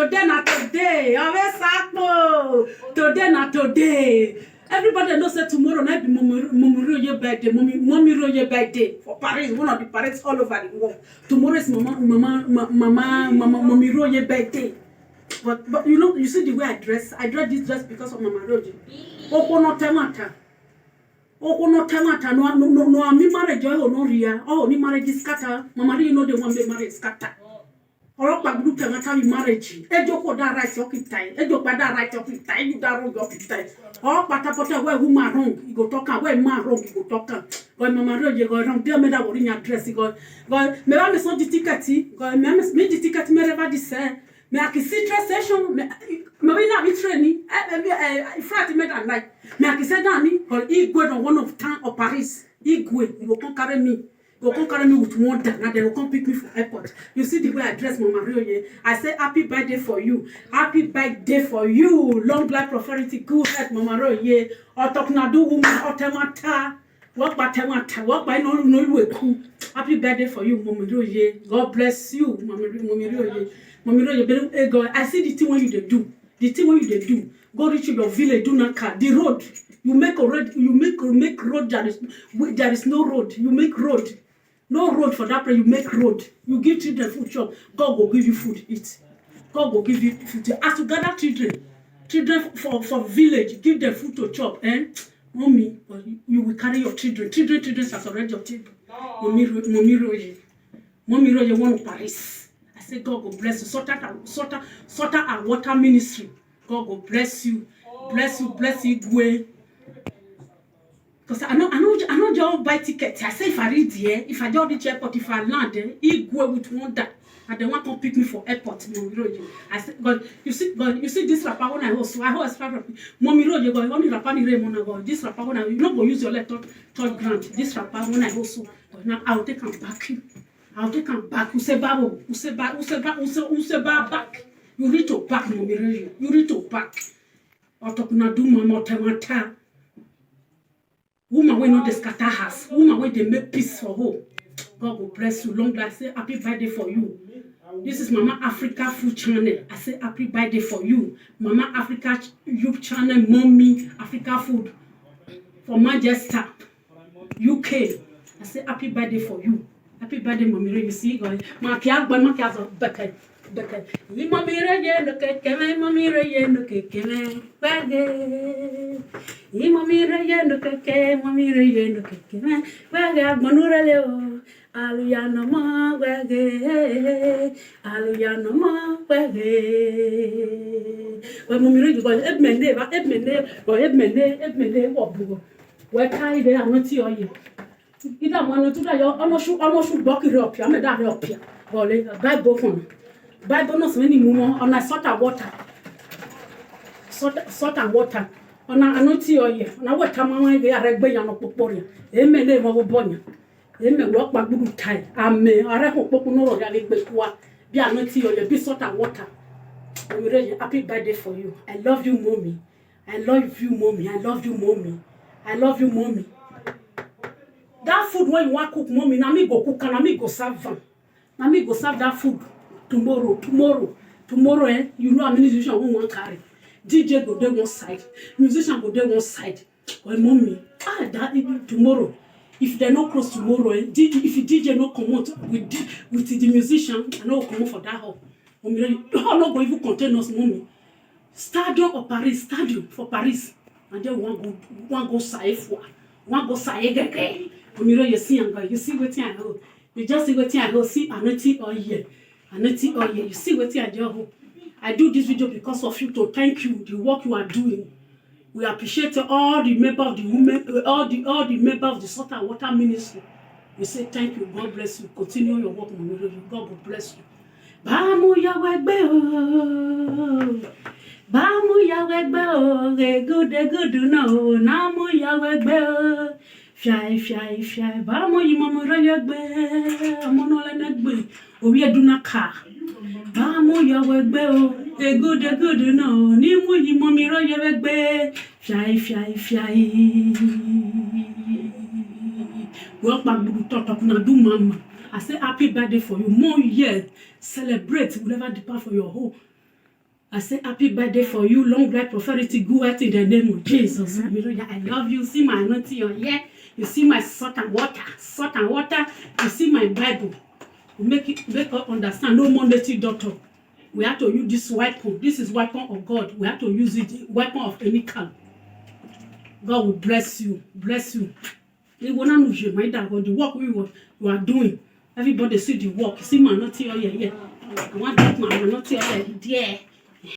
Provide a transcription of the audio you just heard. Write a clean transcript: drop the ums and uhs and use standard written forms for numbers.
today na today. Today na today. Everybody knows that tomorrow night be Mommy Roye birthday. Mommy Roye birthday for Paris. One of the Paris all over the world. Tomorrow is Mommy Roye birthday. But you see the way I dress. I dress this dress because of Mama Roye. No me marriage no ria. Oh, ni marriage scatter. Mama Roye know the one be marriage scatter. Ọlọ́pàá group tẹ̀wọ́n mi marriage ẹjọ́ kò dá right ọkìtà ẹjọ́ padà right ọkìtà ẹjọ́ dá wrong ọkìtà ọ pátápátá wẹ́ẹ̀ who man wrong ìgò tọ́ka wẹ́ẹ̀ man wrong ìgò tọ́ka gọ́ọ̀ Mama Roye gọ́ọ̀ rán bí ọmọdé àwòrán yẹn àdírẹ́sì gọ́ọ̀ mẹ́wàá mi sọ di tíkẹ́ẹ̀tì gọ́ọ̀ mi di tíkẹ́ẹ̀tì mẹ́rẹ́fà di sẹ́ẹ̀ mẹ́ àkìsí tẹ́sẹ̀ṣọ̀n mẹ́wàá iná mi tẹ̀rẹ̀ ní friday mẹ́ta night mẹ́ àkìsẹ́ dání gọ́ọ̀ igwe na one of town of Paris igwe ìgò kan carry me. Go come carry me with one day, and they will come pick me from airport. You see the way I dress, Mama Roye. I say happy birthday for you, happy birthday for you. Long life, prosperity, good health, Mama Roye. Otoknadu woman, otemata, walk by temata, walk by no cool. Happy birthday for you, Mama Roye. God bless you, Mama Roye. Mama Roye, God, I see the thing when you do, the thing when you do. Go reach your village, do not car, the road. You make a road, you make road. There is no road. You make road. No road for that place, you make road. You give children food chop. God will give you food eat. God will give you food. As you gather children for village, give them food to chop. Mommy, you will carry your children. Children has already your children. Mommy Roye. Mommy Roye, one of Paris. I say God will bless you. Sort out and water ministry. God will bless you. Bless you, Gwe. Because I know just buy tickets. I say if I read here, if I just reach airport, if I land there, he go with one that and they want to pick me for airport. Mommy Roye. I say, God, you see this rapper when I host Mommy Roye, God, only rapper ni Raymond God. This rapper when you not go use your letter third grant. This rapper when I host, now I'll take him back. I'll take him back. Who say back? You need to back, Mommy Roye. You need to back. Otokuna do mama temata. Woman when not the scatter house. Woman when they make peace for home. God will bless you. Long life. I say happy birthday for you. This is Mama Africa Food Channel. I say happy birthday for you. Mama Africa YouTube Channel. Mommy Africa Food. For Manchester, UK. I say happy birthday for you. Happy birthday, Mommy Roye. You see, God. Mommy Roye no kekeme, Mommy Roye no kekeme, wage. Mommy Roye no kekeme, Mommy Roye no kekeme, wage. Agbanure leo, aluya no mo wage, aluya no mo wage. When Mommy Roye go, ebmene, wabugo. We carry the anoti oye. Ida manu tuda yo, onoshu bokiri opia, me da opia. Bole, Bible phone. Bible knows many more on a salt and water. Salt and water. On a anoti oye. On a water mama they are regbe yan opoporia. Eme le mo bonya. Eme work back good time. Ame are opopo no ya le gbe kwa. Bi anoti oye bi salt and water. Happy birthday for you. I love you, Mommy. I love you, Mommy. I love you, Mommy. I love you, Mommy. That food when you want cook, Mommy, na me go cook and na me go serve. Na me go serve that food. Tomorrow, you know a musician who won't carry. DJ go there one side, musician go there one side. Well, Mommy, daddy, tomorrow. If they're not close tomorrow, if the DJ not come out with the musician, I know come out for that hall. Mommy, you not going to even contain us, Mommy. Stadium for Paris. And then one go say for, one go say again. Mommy, you see what I hold. You just see what I hold. See, Anoti or here. Anoti or here. You see what I do. I do this video because of you, to thank you the work you are doing. We appreciate all the members of the women, all the members of the Salt and Water Ministry. We say thank you. God bless you. Continue your work, Mommy Roye. God will bless you. Bamu ya wegbe o, good no. Namu ya wegbe o, fiai. Bamu yi Mommy Roye gbe, amono le negbe. Obi eduna ka. Bamu ya wegbe o, good no. Ni mu yi Mommy Roye wegbe, fiai. Work back budu talk na do mama. I say happy birthday for you. More years. Celebrate. Will never depart for your home. I say happy birthday for you, long life, prosperity, good health in the name of Jesus. Hallelujah. I love you. See my anointing on here. You see my salt and water. Salt and water. You see my Bible. Make us understand. No more native doctor. We have to use this weapon. This is weapon of God. We have to use it. Weapon of any kind. God will bless you. Bless you. The work you are doing. Everybody see the work. See my anointing on here. I want that my anointing on here. There.